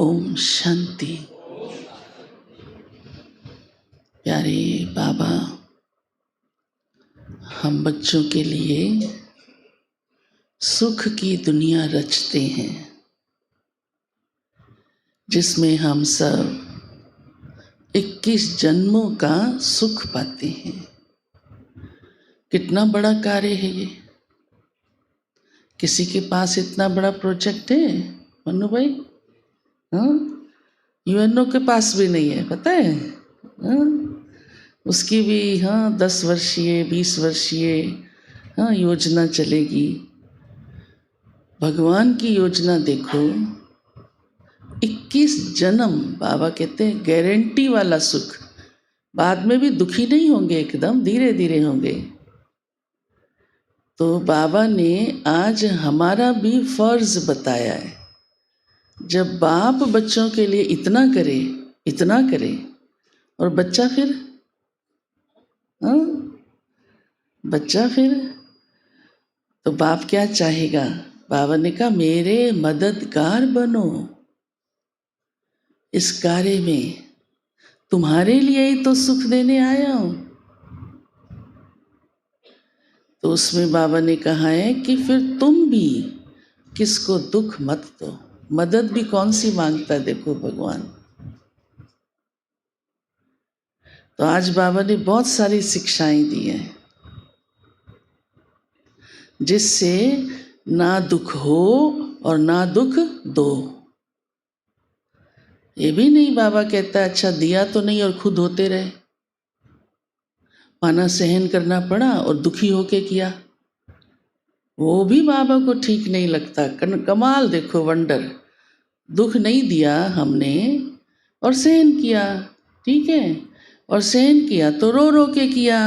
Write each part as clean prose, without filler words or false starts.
ओम शांति। प्यारे बाबा, हम बच्चों के लिए सुख की दुनिया रचते हैं जिसमें हम सब 21 जन्मों का सुख पाते हैं। कितना बड़ा कार्य है ये। किसी के पास इतना बड़ा प्रोजेक्ट है मन्नू भाई? हाँ, यूएनओ के पास भी नहीं है, पता है? हाँ, उसकी भी 10 वर्षीय 20 वर्षीय योजना चलेगी। भगवान की योजना देखो, 21 जन्म। बाबा कहते हैं गारंटी वाला सुख। बाद में भी दुखी नहीं होंगे, एकदम धीरे धीरे होंगे। तो बाबा ने आज हमारा भी फर्ज बताया है। जब बाप बच्चों के लिए इतना करे और बच्चा फिर तो बाप क्या चाहेगा? बाबा ने कहा मेरे मददगार बनो इस कार्य में, तुम्हारे लिए ही तो सुख देने आया हूं। तो उसमें बाबा ने कहा है कि फिर तुम भी किसको दुख मत दो। मदद भी कौन सी मांगता है देखो भगवान। तो आज बाबा ने बहुत सारी शिक्षाएं दी हैं जिससे ना दुख हो और ना दुख दो। ये भी नहीं बाबा कहता अच्छा दिया तो नहीं और खुद होते रहे। माना सहन करना पड़ा और दुखी होके किया, वो भी बाबा को ठीक नहीं लगता। कमाल देखो, वंडर। दुख नहीं दिया हमने और सहन किया, ठीक है। और सहन किया तो रो रो के किया,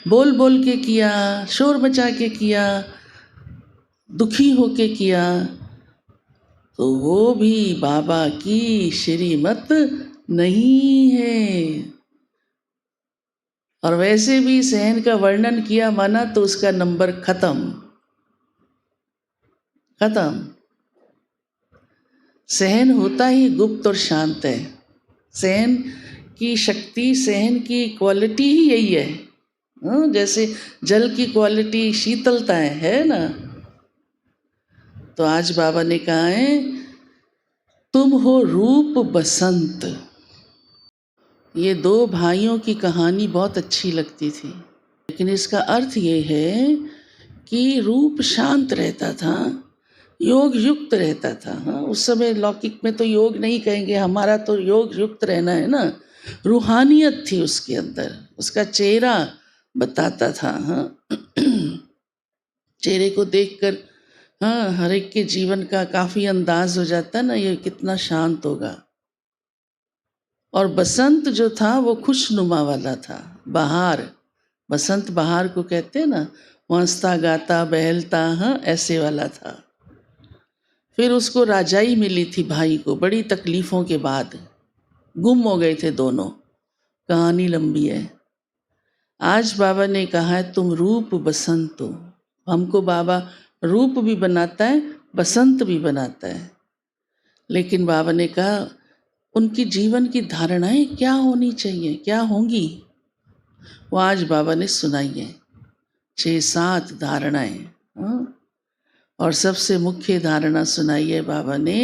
बोल बोल के किया, शोर मचा के किया, दुखी होके किया, तो वो भी बाबा की श्रीमत नहीं है। और वैसे भी सहन का वर्णन किया माना तो उसका नंबर खत्म। सहन होता ही गुप्त और शांत है। सहन की शक्ति, सहन की क्वालिटी ही यही है। जैसे जल की क्वालिटी शीतलता है ना। तो आज बाबा ने कहा है तुम हो रूप बसंत। ये दो भाइयों की कहानी बहुत अच्छी लगती थी, लेकिन इसका अर्थ ये है कि रूप शांत रहता था, योग युक्त रहता था। उस समय लौकिक में तो योग नहीं कहेंगे, हमारा तो योग युक्त रहना है ना। रूहानियत थी उसके अंदर, उसका चेहरा बताता था। चेहरे को देखकर हर एक के जीवन का काफी अंदाज हो जाता है ना, ये कितना शांत होगा। और बसंत जो था वो खुशनुमा वाला था। बहार, बसंत बहार को कहते हैं ना, हंसता गाता बहलता, ऐसे वाला था। फिर उसको राजाई मिली थी भाई को, बड़ी तकलीफ़ों के बाद गुम हो गए थे दोनों। कहानी लंबी है। आज बाबा ने कहा है तुम रूप बसंत हो। हमको बाबा रूप भी बनाता है, बसंत भी बनाता है। लेकिन बाबा ने कहा उनकी जीवन की धारणाएं क्या होनी चाहिए, क्या होंगी, वो आज बाबा ने सुनाई है। 6-7 धारणाएं। और सबसे मुख्य धारणा सुनाई है बाबा ने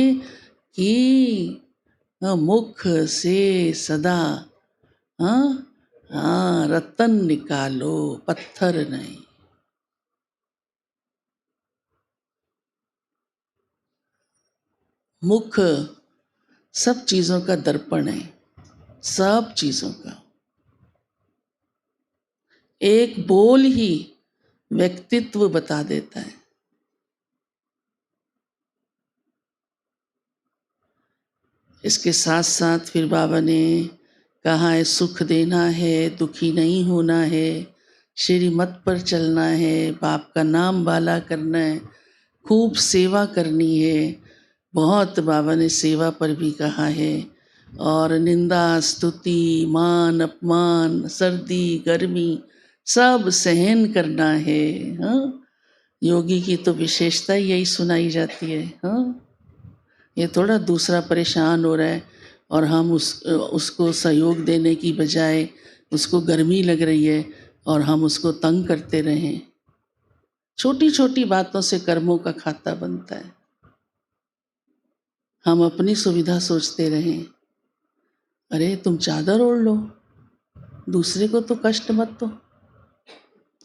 कि मुख से सदा रतन निकालो, पत्थर नहीं। मुख सब चीजों का दर्पण है, सब चीजों का। एक बोल ही व्यक्तित्व बता देता है। इसके साथ साथ फिर बाबा ने कहा है सुख देना है, दुखी नहीं होना है, श्रीमत पर चलना है, बाप का नाम वाला करना है, खूब सेवा करनी है। बहुत बाबा ने सेवा पर भी कहा है। और निंदा स्तुति मान अपमान सर्दी गर्मी सब सहन करना है। योगी की तो विशेषता यही सुनाई जाती है। ये थोड़ा दूसरा परेशान हो रहा है और हम उसको सहयोग देने की बजाय उसको गर्मी लग रही है और हम उसको तंग करते रहें। छोटी छोटी बातों से कर्मों का खाता बनता है। हम अपनी सुविधा सोचते रहें, अरे तुम चादर ओढ़ लो, दूसरे को तो कष्ट मत दो।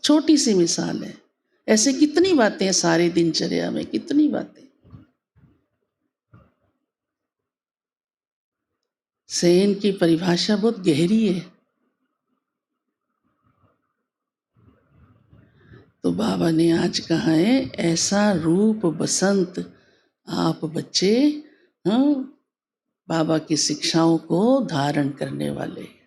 छोटी सी मिसाल है, ऐसे कितनी बातें हैं सारी दिनचर्या में, कितनी बातें। सेन की परिभाषा बहुत गहरी है। तो बाबा ने आज कहा है, ऐसा रूप बसंत आप बच्चे, हाँ, बाबा की शिक्षाओं को धारण करने वाले।